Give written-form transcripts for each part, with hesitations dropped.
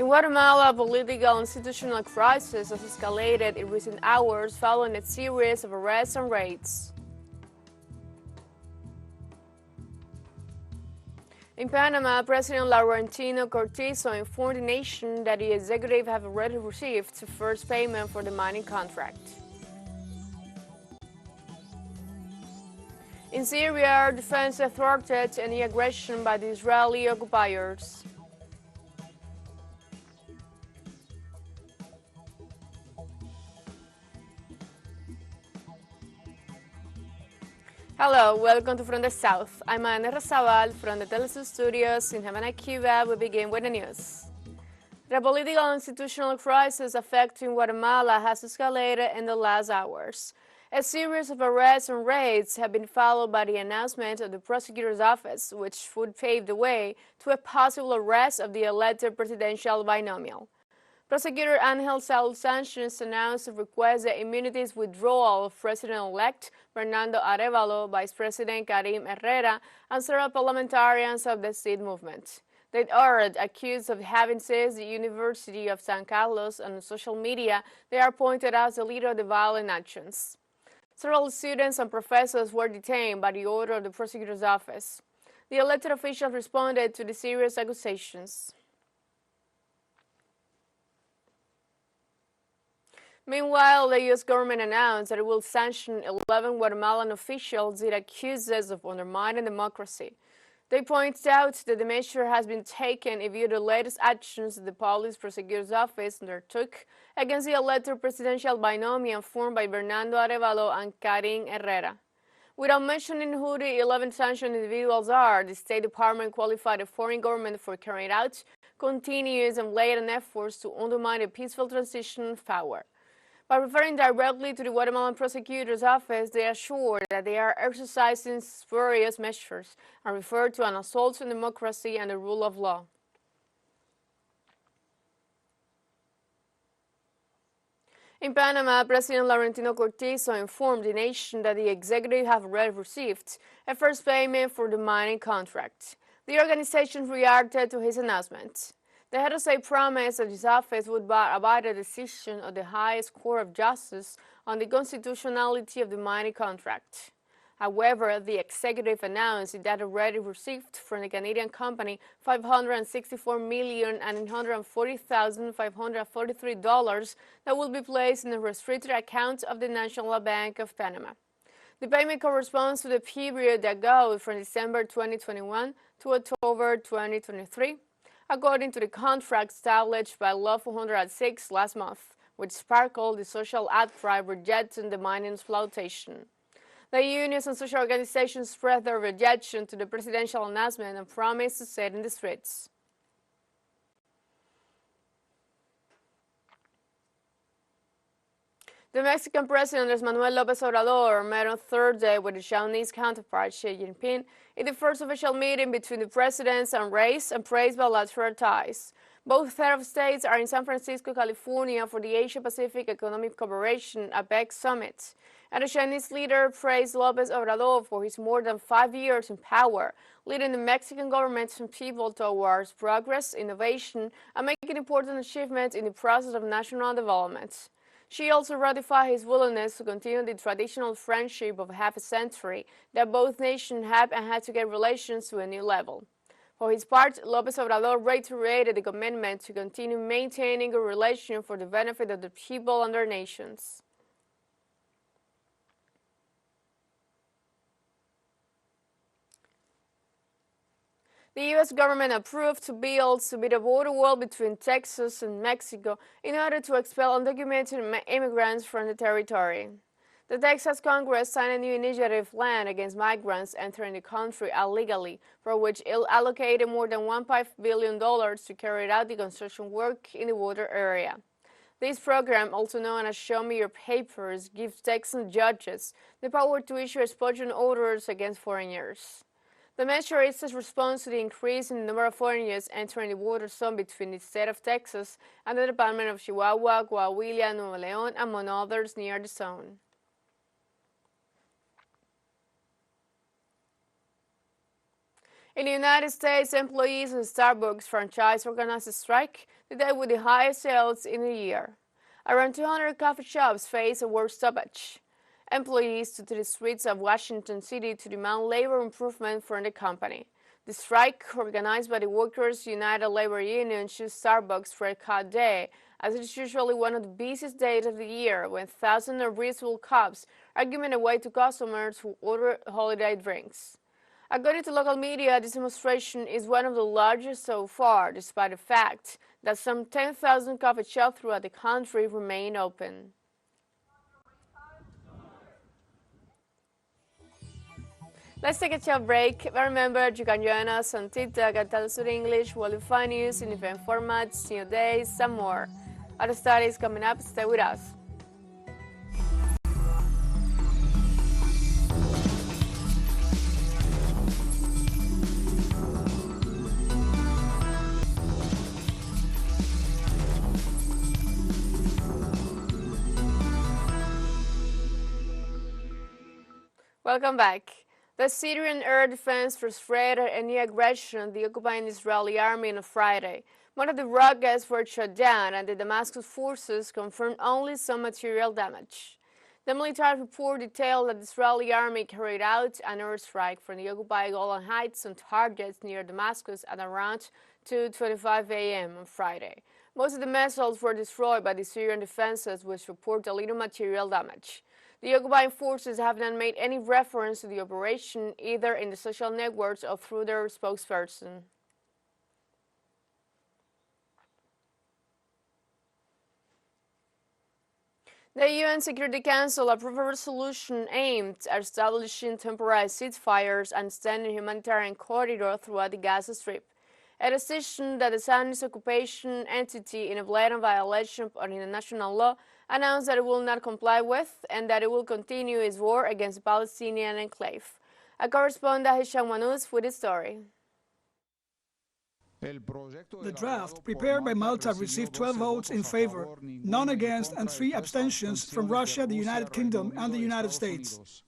In Guatemala, political and institutional crisis has escalated in recent hours following a series of arrests and raids. In Panama, President Laurentino Cortizo informed the nation that the executive have already received the first payment for the mining contract. In Syria, defense has thwarted any aggression by the Israeli occupiers. Hello, welcome to From the South. I'm Ana Razabal from the TeleSUR studios in Havana, Cuba. We begin with the news. The political and institutional crisis affecting Guatemala has escalated in the last hours. A series of arrests and raids have been followed by the announcement of the prosecutor's office, which would pave the way to a possible arrest of the elected presidential binomial. Prosecutor Angel Saul Sanchez announced to request the immunity's withdrawal of President-elect Bernardo Arevalo, Vice President Karim Herrera, and several parliamentarians of the seed movement. They are accused of having seized the University of San Carlos, and on social media they are pointed out as the leader of the violent actions. Several students and professors were detained by the order of the prosecutor's office. The elected officials responded to the serious accusations. Meanwhile, the U.S. government announced that it will sanction 11 Guatemalan officials it accuses of undermining democracy. They point out that the measure has been taken in view of the latest actions the police prosecutor's office undertook against the elected presidential binomial formed by Bernardo Arevalo and Karim Herrera. Without mentioning who the 11 sanctioned individuals are, the State Department qualified the foreign government for carrying out continuous and blatant efforts to undermine a peaceful transition of power. By referring directly to the Guatemalan prosecutor's office, they assured that they are exercising spurious measures and refer to an assault on democracy and the rule of law. In Panama, President Laurentino Cortizo informed the nation that the executive have already received a first payment for the mining contract. The organization reacted to his announcement. The head of state promised that his office would abide the decision of the highest court of justice on the constitutionality of the mining contract. However, the executive announced it had already received from the Canadian company $564,940,543 that will be placed in the restricted account of the National Bank of Panama. The payment corresponds to the period that goes from December 2021 to October 2023. According to the contract established by Law 406 last month, which sparkled the social outcry rejecting the mining exploitation. The unions and social organizations spread their rejection to the presidential announcement and promised to sit in the streets. The Mexican President Andrés Manuel López Obrador met on Thursday with his Chinese counterpart Xi Jinping in the first official meeting between the presidents and raised and praised bilateral ties. Both heads of states are in San Francisco, California for the Asia-Pacific Economic Cooperation APEC Summit. And the Chinese leader praised López Obrador for his more than 5 years in power, leading the Mexican government and people towards progress, innovation, and making important achievements in the process of national development. She also ratified his willingness to continue the traditional friendship of half a century that both nations have and had to get relations to a new level. For his part, López Obrador reiterated the commitment to continue maintaining a relation for the benefit of the people and their nations. The U.S. government approved two bills to be the border wall between Texas and Mexico in order to expel undocumented immigrants from the territory. The Texas Congress signed a new initiative plan against migrants entering the country illegally, for which it allocated more than $1.5 billion to carry out the construction work in the border area. This program, also known as Show Me Your Papers, gives Texan judges the power to issue expulsion orders against foreigners. The measure is a response to the increase in the number of foreigners entering the border zone between the state of Texas and the Department of Chihuahua, Coahuila, Nuevo León, among others near the zone. In the United States, employees of the Starbucks franchise organized a strike the day with the highest sales in a year. Around 200 coffee shops faced a work stoppage. Employees took to the streets of Washington City to demand labor improvement from the company. The strike, organized by the Workers' United Labor Union, chose Starbucks Red Hot Day, as it is usually one of the busiest days of the year, when thousands of reasonable cups are given away to customers who order holiday drinks. According to local media, this demonstration is one of the largest so far, despite the fact that some 10,000 coffee shops throughout the country remain open. Let's take a short break. Remember, you can join us on TikTok at TeleSUR English, where you'll find news in event formats, new days, and more. Other studies coming up. Stay with us. Welcome back. The Syrian air defense frustrated any aggression of the occupying Israeli army on Friday. One of the rockets were shot down, and the Damascus forces confirmed only some material damage. The military report detailed that the Israeli army carried out an airstrike from the occupied Golan Heights on targets near Damascus at around 2:25 a.m. on Friday. Most of the missiles were destroyed by the Syrian defenses, which report little material damage. The occupying forces have not made any reference to the operation, either in the social networks or through their spokesperson. The UN Security Council approved a resolution aimed at establishing temporary ceasefires and extending humanitarian corridor throughout the Gaza Strip. A decision that the Zionist occupation entity, in a blatant violation of international law, announced that it will not comply with and that it will continue its war against the Palestinian enclave. A correspondent, Hisham Manous, with the story. The draft, prepared by Malta, received 12 votes in favor, none against, and 3 abstentions from Russia, the United Kingdom, and the United States.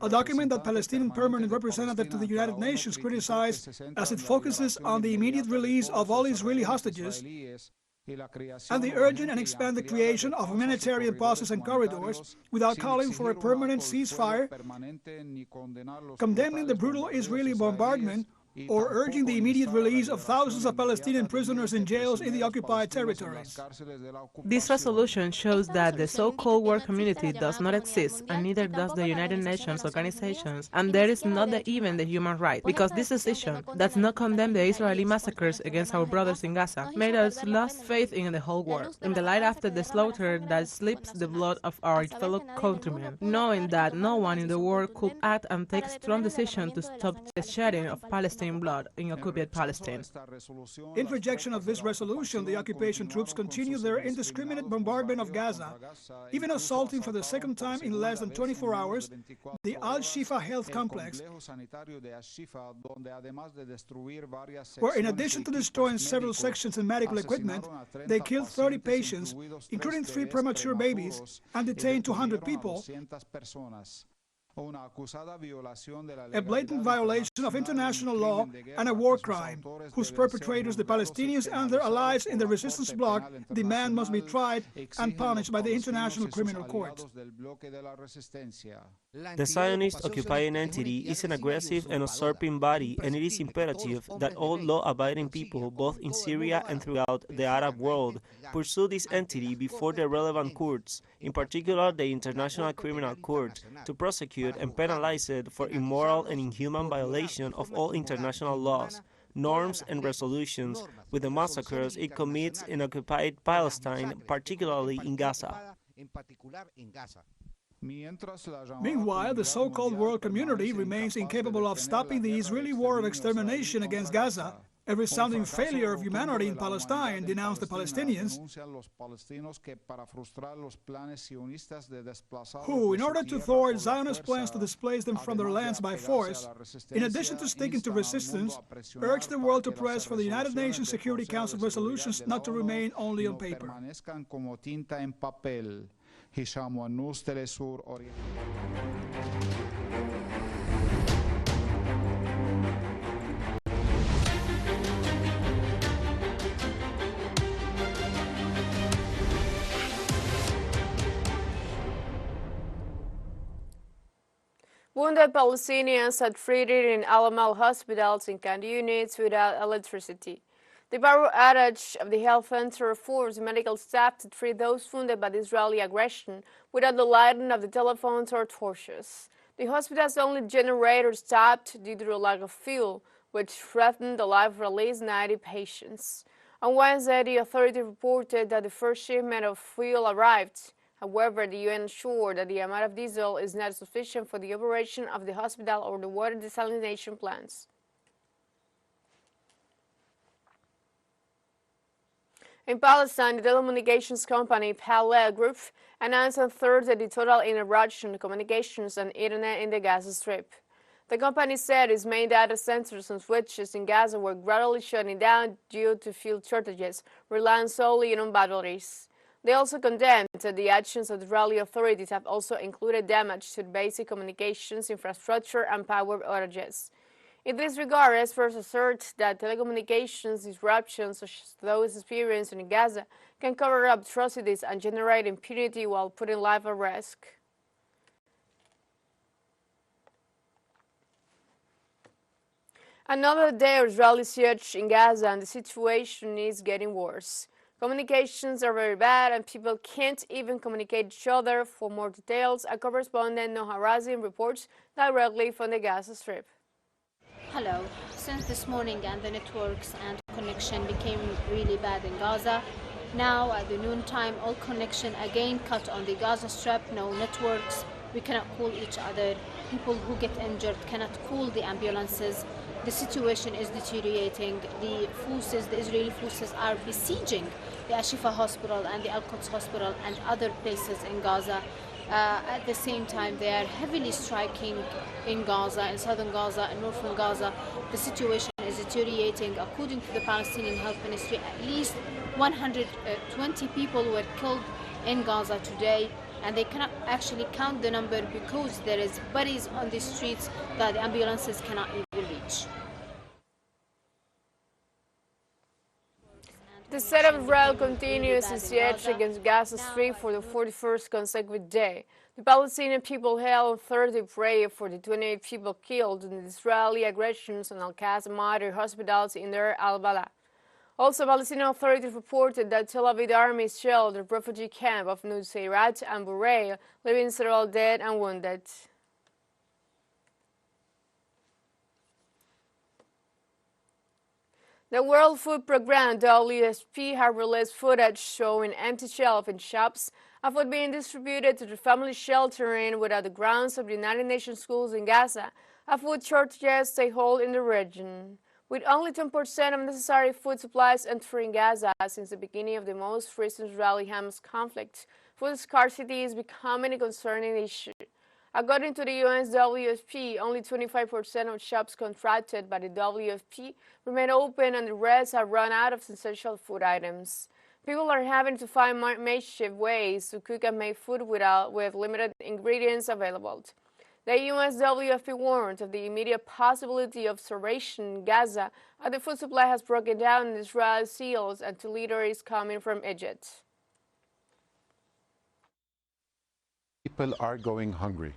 A document that Palestinian permanent representative to the United Nations criticized, as it focuses on the immediate release of all Israeli hostages and the urgent and expanded creation of humanitarian process and corridors, without calling for a permanent ceasefire, condemning the brutal Israeli bombardment, or urging the immediate release of thousands of Palestinian prisoners in jails in the occupied territories. This resolution shows that the so-called world community does not exist, and neither does the United Nations organizations, and there is not even the human rights, because this decision does not condemn the Israeli massacres against our brothers in Gaza, made us lose faith in the whole world, in the light after the slaughter that slips the blood of our fellow countrymen, knowing that no one in the world could act and take a strong decision to stop the shedding of Palestinian blood in occupied Palestine. In rejection of this resolution, the occupation troops continue their indiscriminate bombardment of Gaza, even assaulting for the second time in less than 24 hours the Al-Shifa Health Complex, where in addition to destroying several sections and medical equipment, they killed 30 patients, including 3 premature babies, and detained 200 people. A blatant violation of international law and a war crime, whose perpetrators, the Palestinians and their allies in the resistance bloc, demand must be tried and punished by the International Criminal Court. The Zionist occupying entity is an aggressive and usurping body, and it is imperative that all law-abiding people, both in Syria and throughout the Arab world, pursue this entity before the relevant courts, in particular the International Criminal Court, to prosecute and penalize it for immoral and inhuman violation of all international laws, norms and resolutions with the massacres it commits in occupied Palestine, particularly in Gaza. Meanwhile, the so-called world community remains incapable of stopping the Israeli war of extermination against Gaza, a resounding failure of humanity in Palestine, denounced the Palestinians, who, in order to thwart Zionist plans to displace them from their lands by force, in addition to sticking to resistance, urged the world to press for the United Nations Security Council resolutions not to remain only on paper. Wounded Palestinians are treated in Al-Amal hospitals in kind units without electricity. The power outage of the health center forced medical staff to treat those wounded by the Israeli aggression without the lighting of the telephones or torches. The hospital's only generator stopped due to the lack of fuel, which threatened the life of at least 90 patients. On Wednesday, the authority reported that the first shipment of fuel arrived. However, the UN assured that the amount of diesel is not sufficient for the operation of the hospital or the water desalination plants. In Palestine, the telecommunications company Pale Group announced on Thursday the total interruption of communications and internet in the Gaza Strip. The company said its main data centers and switches in Gaza were gradually shutting down due to fuel shortages, relying solely on batteries. They also condemned that the actions of the Israeli authorities have also included damage to basic communications infrastructure and power outages. In this regard, experts assert that telecommunications disruptions such as those experienced in Gaza can cover up atrocities and generate impunity while putting life at risk. Another day of Israeli siege in Gaza, and the situation is getting worse. Communications are very bad and people can't even communicate each other. For more details, our correspondent Noha Razin reports directly from the Gaza Strip. Hello. Since this morning and the networks and connection became really bad in Gaza, now at the noontime all connection again cut on the Gaza Strip, no networks, we cannot call each other, people who get injured cannot call the ambulances. The situation is deteriorating. The Israeli forces are besieging the Ashifa Hospital and the Al-Quds Hospital and other places in Gaza. At the same time, they are heavily striking in Gaza, in southern Gaza, and northern Gaza. The situation is deteriorating. According to the Palestinian Health Ministry, at least 120 people were killed in Gaza today, and they cannot actually count the number because there is bodies on the streets that the ambulances cannot even reach. The state of Israel continues its siege against Gaza Strip for the 41st consecutive day. The Palestinian people held on Thursday prayer for the 28 people killed in the Israeli aggressions on Al-Qasem Martyr hospitals in Deir al-Balah. Also, Palestinian authorities reported that Tel Aviv army shelled the refugee camp of Nuseirat and Burey, leaving several dead and wounded. The World Food Programme, WFP, has released footage showing empty shelves in shops of food being distributed to the family sheltering without the grounds of the United Nations schools in Gaza, a food shortages they hold in the region. With only 10% of necessary food supplies entering Gaza since the beginning of the most recent Israeli-Hamas conflict, food scarcity is becoming a concerning issue. According to the UN's WFP, only 25% of shops contracted by the WFP remain open and the rest have run out of essential food items. People are having to find makeshift ways to cook and make food with limited ingredients available. The UN's WFP warned of the immediate possibility of starvation in Gaza as the food supply has broken down in Israel's seals and 2 liters coming from Egypt. People are going hungry.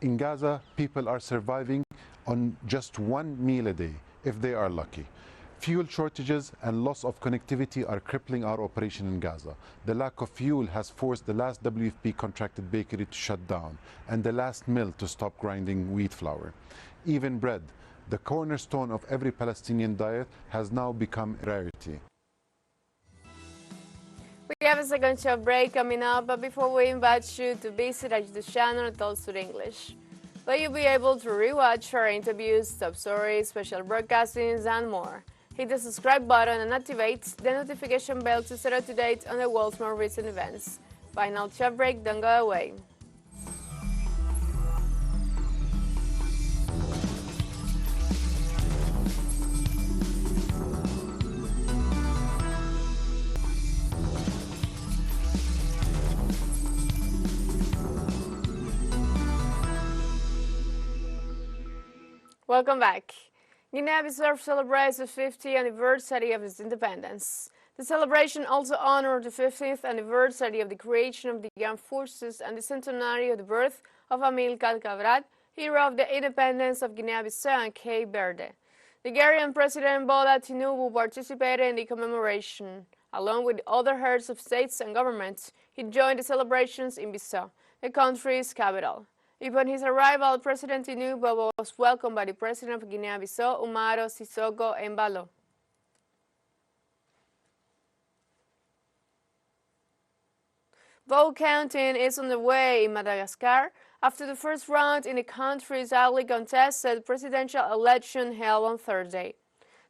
In Gaza, people are surviving on just 1 meal a day, if they are lucky. Fuel shortages and loss of connectivity are crippling our operation in Gaza. The lack of fuel has forced the last WFP contracted bakery to shut down and the last mill to stop grinding wheat flour. Even bread, the cornerstone of every Palestinian diet, has now become a rarity. We have a second show break coming up, but before we invite you to visit our YouTube channel at TeleSUR English, where you'll be able to rewatch our interviews, top stories, special broadcastings, and more. Hit the subscribe button and activate the notification bell to stay up to date on the world's more recent events. Final show break, don't go away. Welcome back. Guinea-Bissau celebrates the 50th anniversary of its independence. The celebration also honored the 50th anniversary of the creation of the armed forces and the centenary of the birth of Amilcar Cabral, hero of the independence of Guinea-Bissau and Cape Verde. The Ghanaian President Bola Tinubu participated in the commemoration. Along with other heads of states and governments, he joined the celebrations in Bissau, the country's capital. Upon his arrival, President Tinubu was welcomed by the President of Guinea-Bissau, Umaro Sissoco Embalo. Vote counting is on the way in Madagascar after the first round in the country's highly contested presidential election held on Thursday.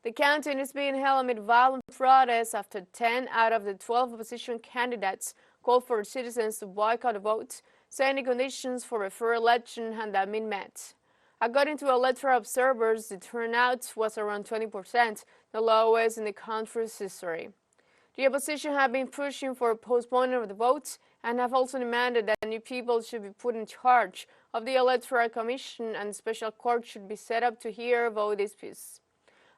The counting is being held amid violent protests after 10 out of the 12 opposition candidates called for citizens to boycott the vote, saying the conditions for a fair election had not been met. According to electoral observers, the turnout was around 20%, the lowest in the country's history. The opposition have been pushing for a postponement of the vote and have also demanded that new people should be put in charge of the Electoral Commission and a special court should be set up to hear vote disputes.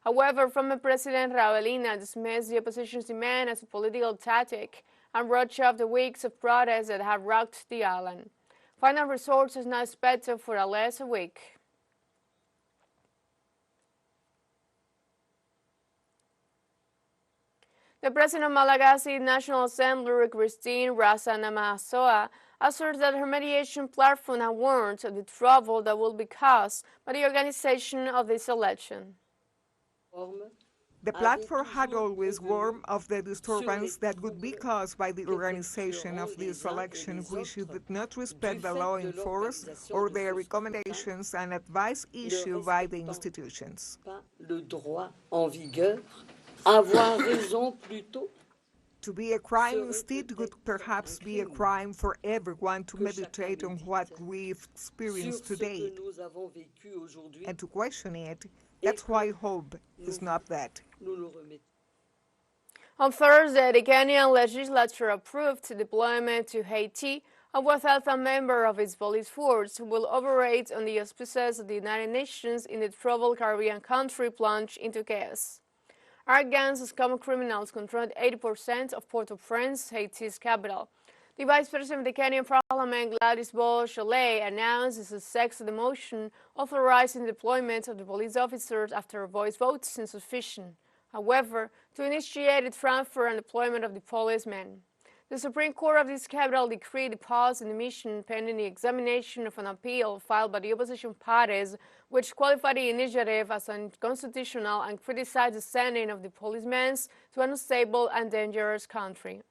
However, former President Raulina dismissed the opposition's demand as a political tactic and wrote off the weeks of protests that have rocked the island. Final results is now expected for at least a week. The President of Malagasy National Assembly, Christine Razanamasoa, asserts that her mediation platform has warned of the trouble that will be caused by the organization of this election. The platform had always warned of the disturbance that would be caused by the organization of this election, which did not respect the law in force or the recommendations and advice issued by the institutions. To be a crime instead would perhaps be a crime for everyone to meditate on what we've experienced today and to question it. That's why hope is not that. On Thursday, the Kenyan legislature approved the deployment to Haiti of 1,000 members of its police force who will operate on the auspices of the United Nations in the troubled Caribbean country plunged into chaos. Armed gangs of common criminals controlled 80% of Port-au-Prince, Haiti's capital. The Vice President of the Kenyan Parliament, Gladys Bow-Cholet, announced the success of the motion authorizing the deployment of the police officers after a voice vote is insufficient. However, to initiate the transfer and deployment of the policemen. The Supreme Court of this capital decreed a pause in the mission pending the examination of an appeal filed by the opposition parties, which qualified the initiative as unconstitutional and criticized the sending of the policemen to an unstable and dangerous country.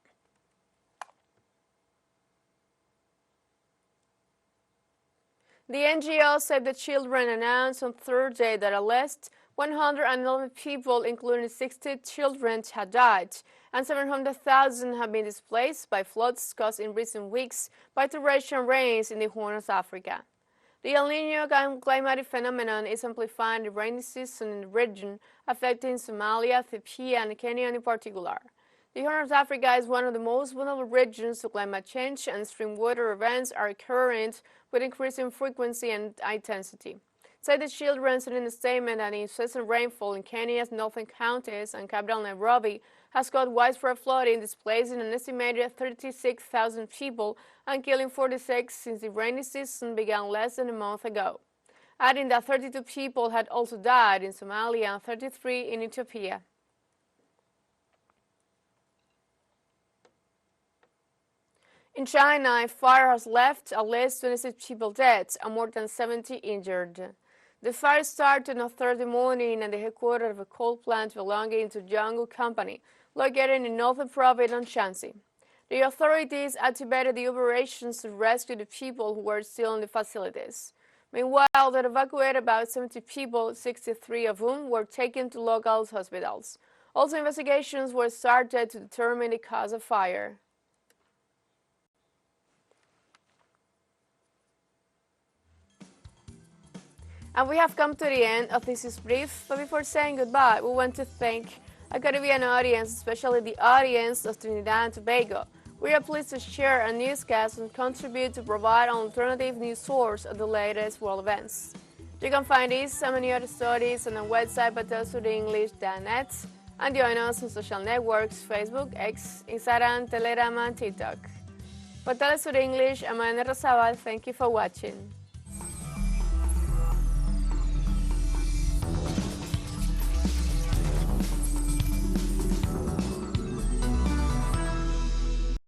The NGO Save the Children announced on Thursday that at least 111 people, including 60 children, had died, and 700,000 have been displaced by floods caused in recent weeks by torrential rains in the Horn of Africa. The El Niño climatic phenomenon is amplifying the rainy season in the region, affecting Somalia, Ethiopia, and Kenya in particular. The Horn of Africa is one of the most vulnerable regions to climate change, and extreme weather events are occurring with increasing frequency and intensity. Save the Children said in a statement that incessant rainfall in Kenya's northern counties and capital Nairobi has caused widespread flooding, displacing an estimated 36,000 people and killing 46 since the rainy season began less than a month ago, adding that 32 people had also died in Somalia and 33 in Ethiopia. In China, a fire has left at least 26 people dead and more than 70 injured. The fire started on Thursday morning at the headquarters of a coal plant belonging to Jiangsu Company, located in northern province of Shanxi. The authorities activated the operations to rescue the people who were still in the facilities. Meanwhile, they evacuated about 70 people, 63 of whom were taken to local hospitals. Also, investigations were started to determine the cause of fire. And we have come to the end of this brief, but before saying goodbye, we want to thank our Caribbean audience, especially the audience of Trinidad and Tobago. We are pleased to share our newscast and contribute to provide an alternative news source of the latest world events. You can find these and many other stories on our website at TeleSURenglish.net and join us on social networks, Facebook, X, Instagram, Telegram, and TikTok. For TeleSUR English, I'm Ana Rosabal. Thank you for watching.